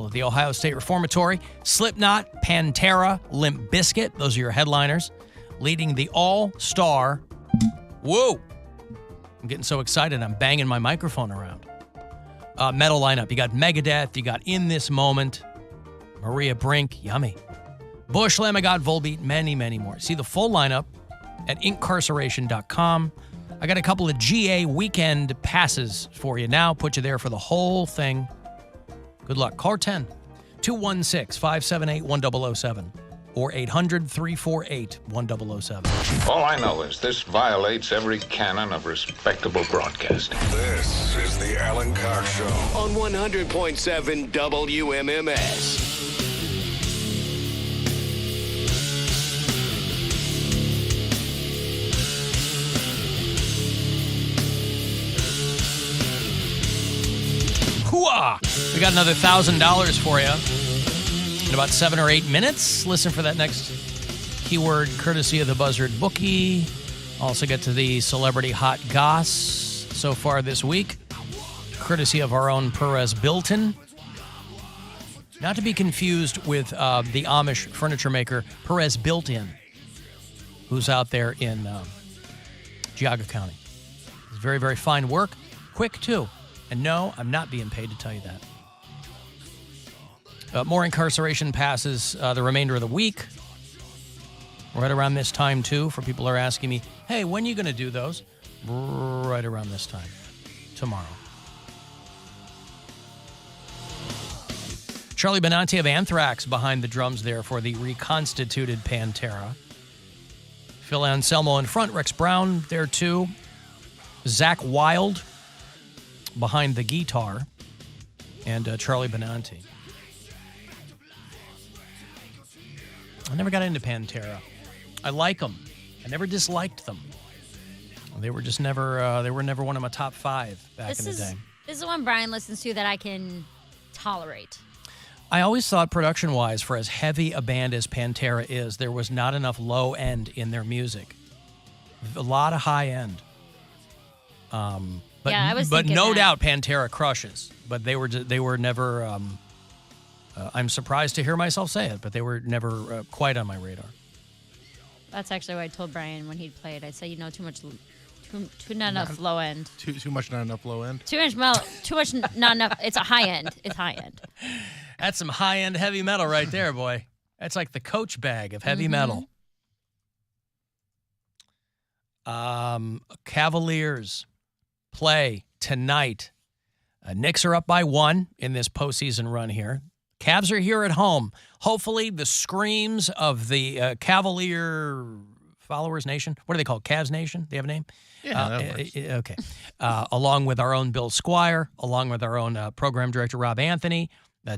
at the Ohio State Reformatory. Slipknot, Pantera, Limp Bizkit. Those are your headliners. Leading the all-star. Whoa! I'm getting so excited, I'm banging my microphone around. Metal lineup. You got Megadeth. You got In This Moment. Maria Brink. Yummy. Bush, Lamb of God, Volbeat. Many, many more. See the full lineup at incarceration.com. I got a couple of GA weekend passes for you now. Put you there for the whole thing. Good luck. Call 216-578-1007 or 800-348-1007. All I know is this violates every canon of respectable broadcasting. This is the Alan Cox Show on 100.7 WMMS. We got another $1,000 for you in about 7 or 8 minutes. Listen for that next keyword, courtesy of the Buzzard Bookie. Also get to the Celebrity Hot Goss so far this week, courtesy of our own Perez Bilton. Not to be confused with the Amish furniture maker Perez Bilton, who's out there in Geauga County. It's very, very fine work. Quick, too. And no, I'm not being paid to tell you that. More incarceration passes the remainder of the week. Right around this time, too, for people who are asking me, hey, when are you going to do those? Right around this time, tomorrow. Charlie Benante of Anthrax behind the drums there for the reconstituted Pantera. Phil Anselmo in front, Rex Brown there, too. Zach Wilde behind the guitar, and Charlie Benante. I never got into Pantera. I like them. I never disliked them. They were just never. They were never one of my top 5 back in the day. This is the one Brian listens to that I can tolerate. I always thought, production-wise, for as heavy a band as Pantera is, there was not enough low end in their music. A lot of high end. But, yeah, I was but thinking no that. doubt Pantera crushes. But they were never. I'm surprised to hear myself say it, but they were never quite on my radar. That's actually what I told Brian when he'd played. I'd say, too much, not enough low end. Too much, not enough low end. Too much, not enough. It's a high end. It's high end. That's some high end heavy metal right there, boy. That's like the Coach bag of heavy metal. Cavaliers play tonight. Knicks are up by 1 in this postseason run here. Cavs are here at home. Hopefully, the screams of the Cavalier Followers Nation. What are they called? Cavs Nation? They have a name? Yeah, that works. Okay. Along with our own Bill Squire, along with our own program director, Rob Anthony.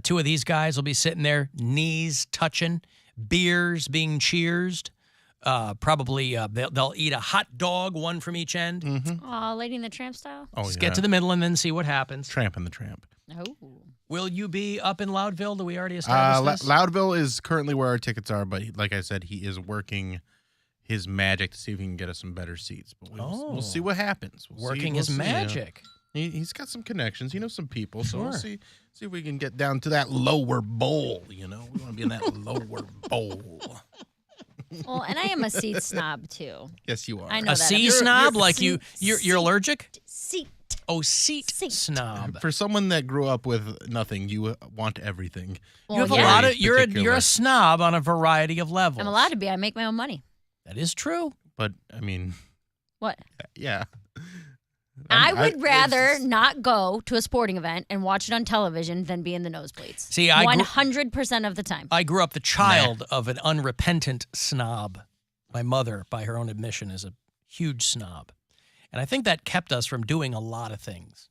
2 of these guys will be sitting there, knees touching, beers being cheersed. Probably they'll eat a hot dog, 1 from each end. Mm-hmm. Oh, Lady and the Tramp style? Oh, Just get to the middle and then see what happens. Tramp and the Tramp. Oh. Will you be up in Loudville? Do we already establish this? Loudville is currently where our tickets are, but like I said, he is working his magic to see if he can get us some better seats. But we'll see what happens. Working his magic. He's got some connections. He knows some people, so we'll see if we can get down to that lower bowl. We want to be in that lower bowl. Well, and I am a seat snob too. Yes, you are. I know A that. C snob, like you're allergic? Seat. Oh, seat snob. For someone that grew up with nothing, you want everything. Well, You have yeah. a lot of you're a snob on a variety of levels. I'm allowed to be. I make my own money. That is true. But I mean, What? yeah. I would rather not go to a sporting event and watch it on television than be in the nosebleeds. See, 100% of the time. I grew up the child of an unrepentant snob. My mother, by her own admission, is a huge snob. And I think that kept us from doing a lot of things.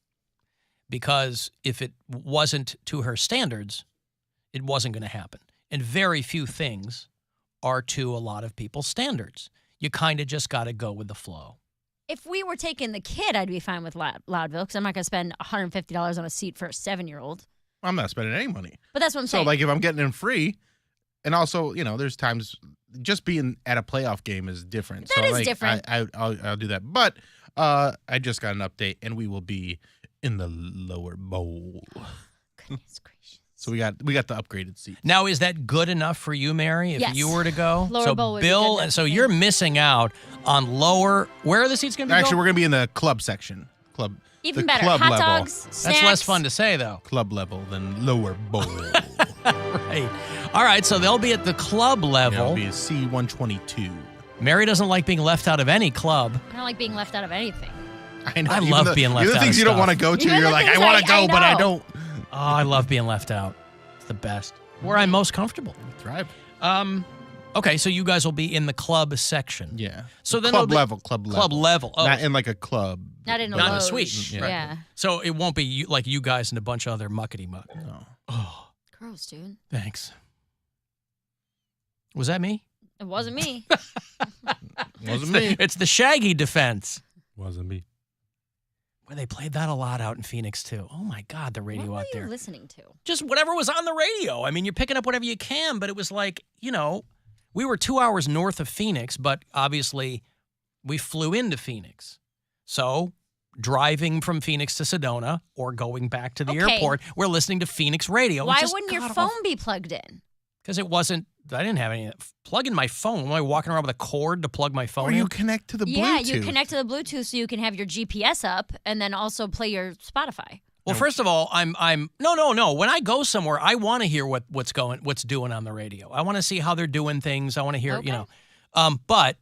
Because if it wasn't to her standards, it wasn't going to happen. And very few things are to a lot of people's standards. You kind of just got to go with the flow. If we were taking the kid, I'd be fine with Loudville because I'm not going to spend $150 on a seat for a 7-year-old. I'm not spending any money. But that's what I'm saying. So, like, if I'm getting in free, and also, there's times just being at a playoff game is different. That is different. I'll do that. But I just got an update, and we will be in the lower bowl. Goodness gracious. So we got the upgraded seat. Now, is that good enough for you, Mary, if Yes. you were to go? Lower so bowl would be Bill, good enough so for me. you're missing out on lower. Where are the seats going to be? Actually, we're going to be in the club section. Even the better. club Hot level. dogs, snacks. That's less fun to say, though. Club level than lower bowl. Right. All right, so they'll be at the club level. It'll be a C-122. Mary doesn't like being left out of any club. I don't like being left out of anything. I know. I love being left even out the things of you don't stuff. want to go to, Even you're the like, I things want to I go, but I know. don't. Oh, I love being left out. It's the best. Where I'm most comfortable. Thrive. Okay, so you guys will be in the club section. Yeah. So then club it'll be- level. Club level. Oh, Not in like a club. Not in a Not in a loge. suite. Yeah. so it won't be like you guys and a bunch of other muckety muck. No. Oh, Gross, dude. thanks. Was that me? It wasn't me. Wasn't me. It's the Shaggy defense. Wasn't me. Well, they played that a lot out in Phoenix, too. Oh, my God, the radio What out were you there. listening to? Just whatever was on the radio. I mean, you're picking up whatever you can, but it was like, we were 2 hours north of Phoenix, but obviously we flew into Phoenix. So driving from Phoenix to Sedona or going back to the Okay. airport, we're listening to Phoenix radio. Why wouldn't your phone be plugged in? Because it wasn't, I didn't have any. Plug in my phone. Am I walking around with a cord to plug my phone Or in? you connect to the Bluetooth. Yeah, you connect to the Bluetooth so you can have your GPS up and then also play your Spotify. Well, first of all, no. When I go somewhere, I want to hear what's doing on the radio. I want to see how they're doing things. I want to hear, Okay. but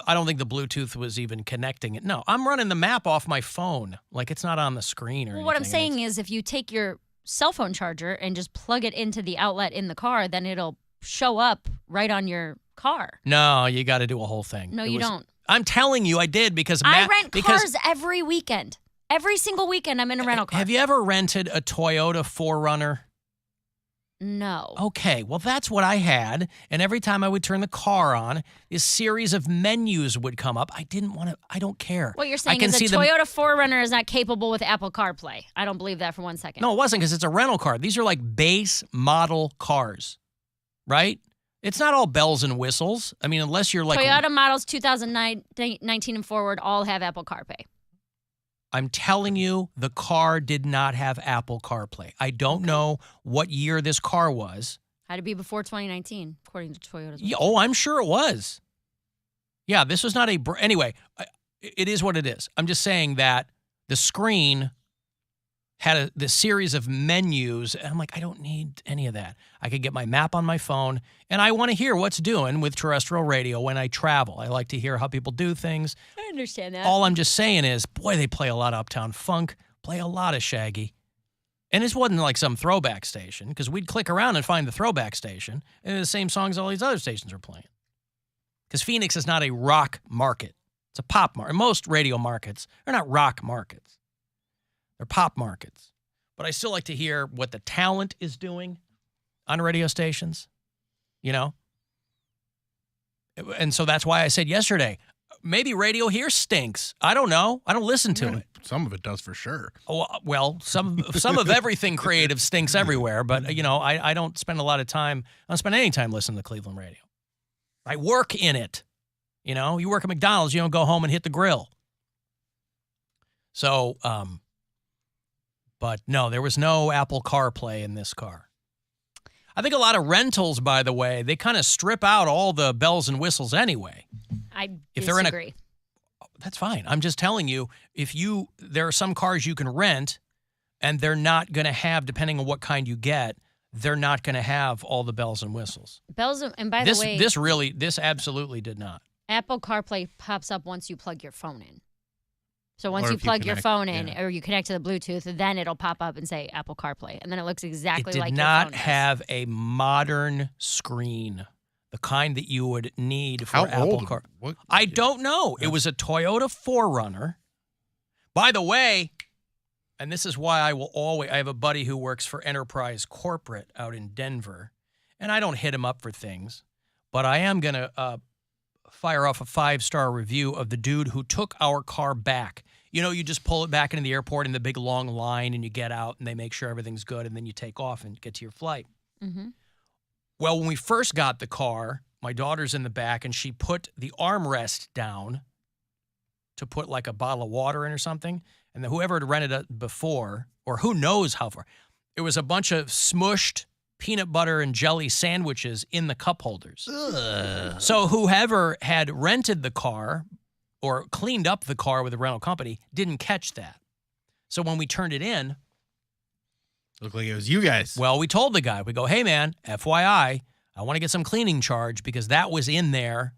I don't think the Bluetooth was even connecting it. No, I'm running the map off my phone. Like it's not on the screen or anything. Well, what I'm saying is if you take your cell phone charger and just plug it into the outlet in the car, then it'll show up right on your car. No, you got to do a whole thing. No, you don't. I'm telling you, I did because I rent cars every weekend. Every single weekend I'm in a rental car. Have you ever rented a Toyota 4Runner? No. Okay, well, that's what I had. And every time I would turn the car on, a series of menus would come up. I don't care. What you're saying I can is a see Toyota 4Runner is not capable with Apple CarPlay. I don't believe that for 1 second. No, it wasn't because it's a rental car. These are like base model cars, right? It's not all bells and whistles. I mean, unless you're like... Toyota models 2019 and forward all have Apple CarPlay. I'm telling you, the car did not have Apple CarPlay. I don't know what year this car was. Had to be before 2019, according to Toyota's. Yeah, I'm sure it was. Yeah, this was not a... Anyway, it is what it is. I'm just saying that the screen had the series of menus, and I'm like, I don't need any of that. I could get my map on my phone, and I want to hear what's doing with terrestrial radio when I travel. I like to hear how people do things. I understand that. All I'm just saying is, boy, they play a lot of Uptown Funk, play a lot of Shaggy. And this wasn't like some throwback station, because we'd click around and find the throwback station, and they're the same songs all these other stations are playing. Because Phoenix is not a rock market. It's a pop market. Most radio markets are not rock markets. They're pop markets. But I still like to hear what the talent is doing on radio stations, And so that's why I said yesterday, maybe radio here stinks. I don't know. I don't listen to it. Some of it does for sure. Oh, well, some of everything creative stinks everywhere, but I don't spend a lot of time. I don't spend any time listening to Cleveland radio. I work in it. You work at McDonald's, you don't go home and hit the grill. So, but no, there was no Apple CarPlay in this car. I think a lot of rentals, by the way, they kind of strip out all the bells and whistles anyway. I If they're in a- disagree. That's fine. I'm just telling you, there are some cars you can rent, and they're not going to have, depending on what kind you get, they're not going to have all the bells and whistles. And by the way, This absolutely did not. Apple CarPlay pops up once you plug your phone in. So once Or you if you plug your connect, phone in yeah. or you connect to the Bluetooth, then it'll pop up and say Apple CarPlay. And then it looks exactly It like did your not phone does. have a modern screen, the kind that you would need for How Apple old? Car. What? I don't know. It was a Toyota 4Runner. By the way, and this is why I have a buddy who works for Enterprise Corporate out in Denver, and I don't hit him up for things, but I am going to fire off a 5-star review of the dude who took our car back. You just pull it back into the airport in the big long line, and you get out, and they make sure everything's good, and then you take off and get to your flight. Mm-hmm. Well, when we first got the car, my daughter's in the back, and she put the armrest down to put like a bottle of water in or something, and then whoever had rented it before, or who knows how far, It was a bunch of smushed peanut butter and jelly sandwiches in the cup holders. Ugh. So whoever had rented the car or cleaned up the car with the rental company didn't catch that. So when we turned it in, Looked like it was you guys. well, we told the guy, we go, hey, man, FYI, I want to get some cleaning charge because that was in there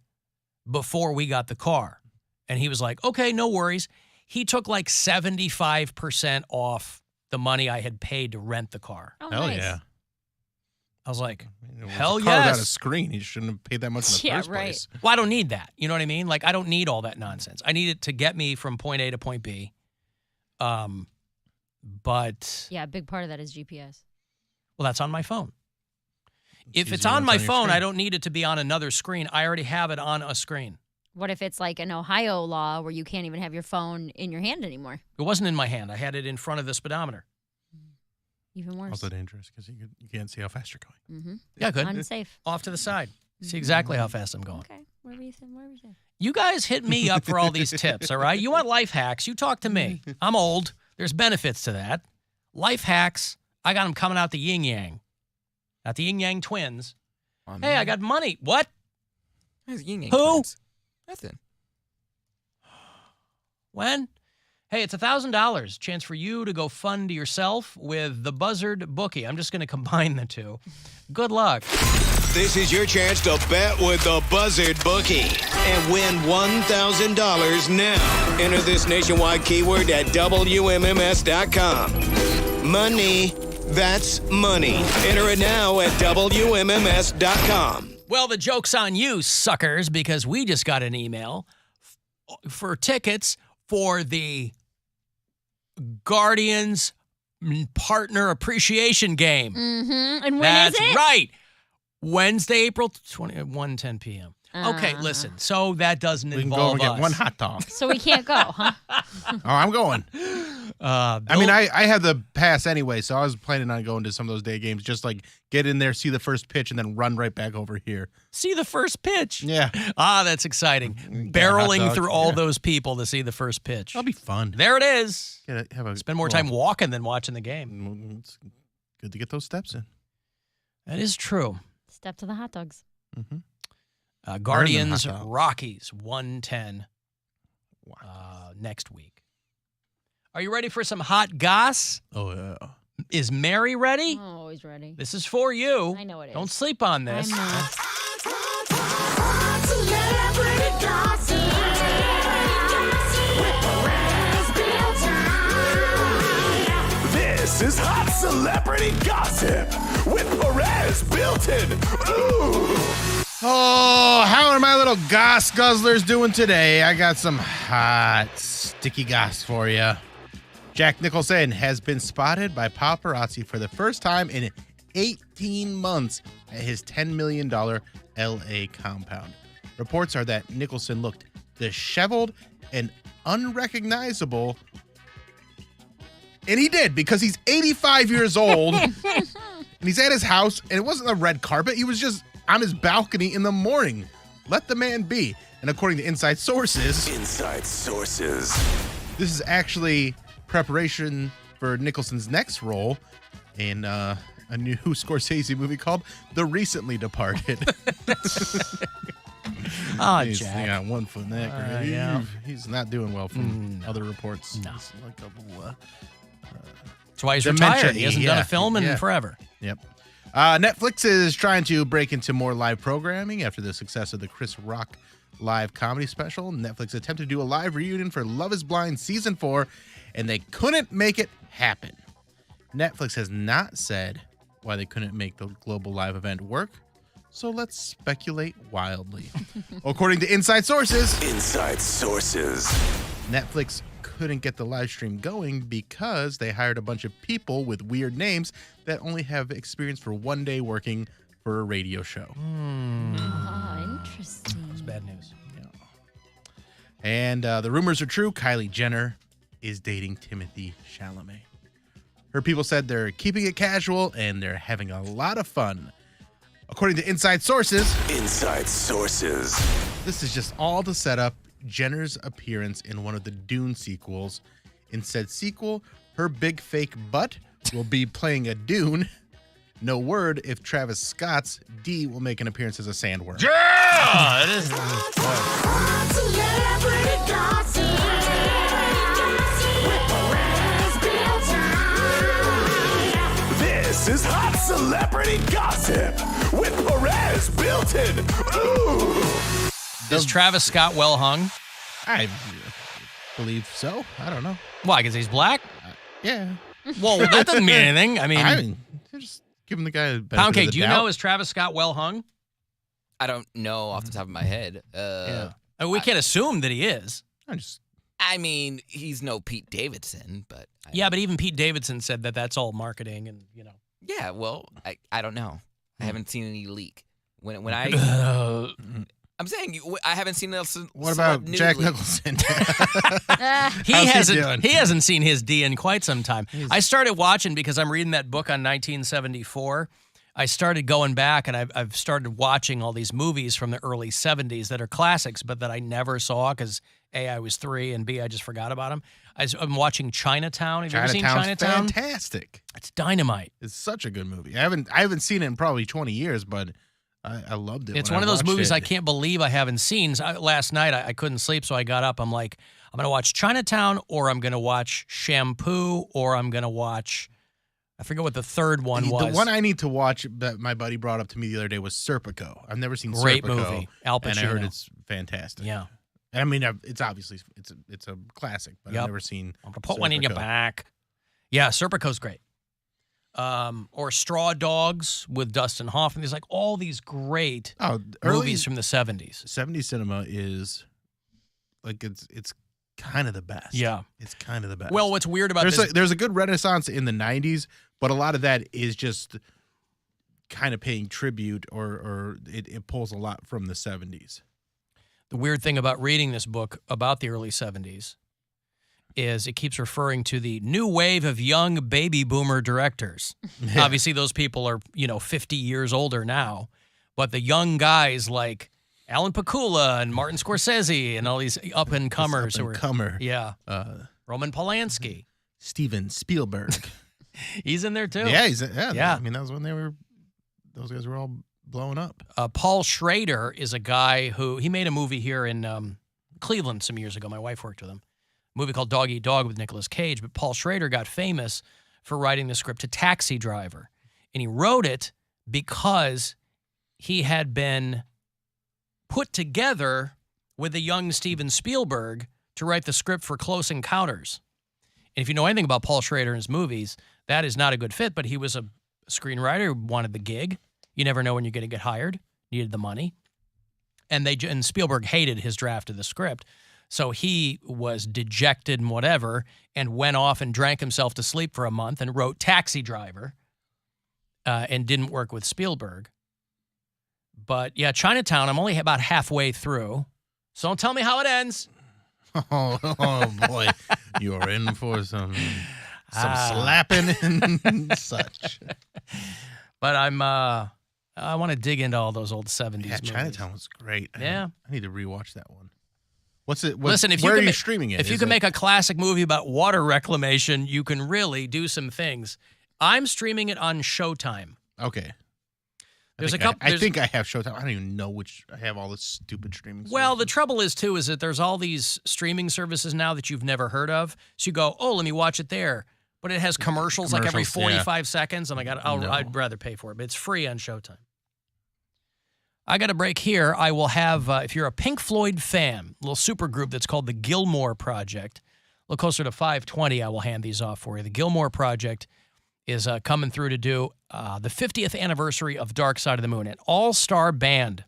before we got the car. And he was like, okay, no worries. He took like 75% off the money I had paid to rent the car. Oh, Hell nice. yeah. I was like, It hell was a car without a yes. screen. You shouldn't have paid that much in the Yeah, first right. place. Well, I don't need that. You know what I mean? Like, I don't need all that nonsense. I need it to get me from point A to point B. But, Yeah, a big part of that is GPS. well, that's on my phone. If it's easier when on my it's on your phone, screen. I don't need it to be on another screen. I already have it on a screen. What if it's like an Ohio law where you can't even have your phone in your hand anymore? It wasn't in my hand. I had it in front of the speedometer. Even worse. Also dangerous because you can't see how fast you're going. Mm-hmm. Yeah, good. Unsafe. Off to the side. See exactly how fast I'm going. Okay. Whatever you say. Whatever you say. You guys hit me up for all these tips, all right? You want life hacks, you talk to me. I'm old. There's benefits to that. Life hacks, I got them coming out the yin-yang. Not the yin-yang twins. Hey, I got money. What? Who? Nothing. When? Hey, it's $1,000. Chance for you to go fund yourself with the Buzzard bookie. I'm just going to combine the two. Good luck. This is your chance to bet with the Buzzard bookie and win $1,000 now. Enter this nationwide keyword at WMMS.com. Money. That's money. Enter it now at WMMS.com. Well, the joke's on you, suckers, because we just got an email for tickets for the Guardians Partner Appreciation Game. Mm-hmm. And when That's is it? right. Wednesday, April 20, 1:10 p.m. Okay, listen. So that doesn't We can go involve and get us. one hot dog. So we can't go, huh? Oh, I'm going. I mean, I have the pass anyway, so I was planning on going to some of those day games, just like get in there, see the first pitch, and then run right back over here. see the first pitch. Yeah. Ah, that's exciting. Get a hot Barreling dog. through all Yeah. those people to see the first pitch. That'll be fun. There it is. Spend More time walking than watching the game. It's good to get those steps in. That is true. Step to the hot dogs. Mm-hmm. Guardians hot dogs. Rockies 110 next week. Are you ready for some hot goss? Oh, yeah. Is Mary ready? I'm always ready. This is for you. I know it is. Don't sleep on this. I'm not. This is Hot Celebrity Gossip with Perez, Bilton. Ooh. Oh, how are my little goss guzzlers doing today? I got some hot, sticky goss for you. Jack Nicholson has been spotted by paparazzi for the first time in 18 months at his $10 million LA compound. Reports are that Nicholson looked disheveled and unrecognizable. And he did, because he's 85 years old and he's at his house, and it wasn't a red carpet. He was just on his balcony in the morning. Let the man be. And according to inside sources, this is actually preparation for Nicholson's next role in a new Scorsese movie called The Recently Departed. Ah, He's Jack. got one foot in that grave. yeah. He's not doing well from other reports. No. He's like a That's why he's Dementia-y, retired. He hasn't done yeah. a film in Yeah. forever. Yep. Netflix is trying to break into more live programming after the success of the Chris Rock live comedy special. Netflix attempted to do a live reunion for Love is Blind Season 4, and they couldn't make it happen. Netflix has not said why they couldn't make the global live event work, so let's speculate wildly. According to inside sources, Netflix couldn't get the live stream going because they hired a bunch of people with weird names that only have experience for one day working for a radio show. Oh, interesting. It's bad news. And the rumors are true. Kylie Jenner is dating Timothée Chalamet. Her people said they're keeping it casual and they're having a lot of fun. According to inside sources, this is just all to set up Jenner's appearance in one of the Dune sequels. In said sequel, her big fake butt will be playing a Dune. No word if Travis Scott's D will make an appearance as a sandworm. Yeah, it is. This is Hot Celebrity Gossip with Perez, Bilton. Ooh. Is Travis Scott well hung? I believe so. I don't know. Why? Because he's black? Yeah. Well, that doesn't mean anything. I mean, just giving the guy a benefit Poundcake, of the do you doubt. know, is Travis Scott well hung? I don't know off the top of my head. Yeah. I mean, we can't assume that he is. I mean, he's no Pete Davidson, but Yeah, but even Pete Davidson said that that's all marketing and, you know. yeah. Well, I don't know. I haven't seen any leak. When I I'm saying I haven't seen else. What about Jack Nicholson? He hasn't seen his D in quite some time. I started watching because I'm reading that book on 1974. I started going back and I've started watching all these movies from the early 70s that are classics, but that I never saw because A, I was 3, and B, I just forgot about them. I'm watching Chinatown. Have you ever seen Chinatown? Fantastic. It's dynamite. It's such a good movie. I haven't seen it in probably 20 years, but I loved it. It's when one of I those watched movies it. I can't believe I haven't seen. Last night I couldn't sleep, so I got up. I'm like, I'm going to watch Chinatown, or I'm going to watch Shampoo, or I'm going to watch, I forget what the third one was. The one I need to watch that my buddy brought up to me the other day was Serpico. I've never seen Great Serpico. movie. Al Pacino. And I heard it's fantastic. Yeah. And I mean, it's obviously it's a classic, but I've never seen. I'm going to put one in your back. Yeah, Serpico's great. Or Straw Dogs with Dustin Hoffman. There's like all these great movies from the 70s. 70s cinema is like it's kind of the best. Yeah. It's kind of the best. Well, what's weird about there's a good renaissance in the 90s, but a lot of that is just kind of paying tribute or it pulls a lot from the 70s. The weird thing about reading this book about the early 70s is it keeps referring to the new wave of young baby boomer directors. Yeah. Obviously, those people are, 50 years older now, but the young guys like Alan Pakula and Martin Scorsese and all these up-and-comers who are... Yeah. Roman Polanski. Steven Spielberg. He's in there, too. Yeah, Yeah. I mean, that was when those guys were all blowing up. Paul Schrader is a guy who... He made a movie here in Cleveland some years ago. My wife worked with him. A movie called Dog Eat Dog with Nicolas Cage, but Paul Schrader got famous for writing the script to Taxi Driver. And he wrote it because he had been put together with a young Steven Spielberg to write the script for Close Encounters. And if you know anything about Paul Schrader and his movies, that is not a good fit, but he was a screenwriter who wanted the gig. You never know when you're going to get hired. Needed the money. And Spielberg hated his draft of the script. So he was dejected and whatever and went off and drank himself to sleep for a month and wrote Taxi Driver and didn't work with Spielberg. But, yeah, Chinatown, I'm only about halfway through. So don't tell me how it ends. Oh boy. You're in for some slapping and such. But I want to dig into all those old 70s Yeah, movies. Chinatown was great. Yeah. I need to rewatch that one. What's it? Listen, if where you are can you streaming it? If you can make a classic movie about water reclamation, you can really do some things. I'm streaming it on Showtime. Okay. There's a couple. I think I have Showtime. I don't even know which. I have all this stupid streaming. Well, the services. trouble is too is that there's all these streaming services now that you've never heard of. So you go, oh, let me watch it there, but it has commercials like every 45 seconds. I'm like, I'd rather pay for it, but it's free on Showtime. I got a break here. I will have, if you're a Pink Floyd fan, a little super group that's called the Gilmore Project. A little closer to 5:20, I will hand these off for you. The Gilmore Project is coming through to do the 50th anniversary of Dark Side of the Moon. An all-star band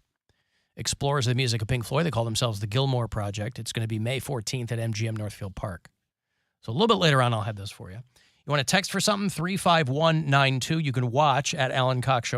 explores the music of Pink Floyd. They call themselves the Gilmore Project. It's going to be May 14th at MGM Northfield Park. So a little bit later on, I'll have those for you. You want to text for something? 35192. You can watch at Alan Cox Show.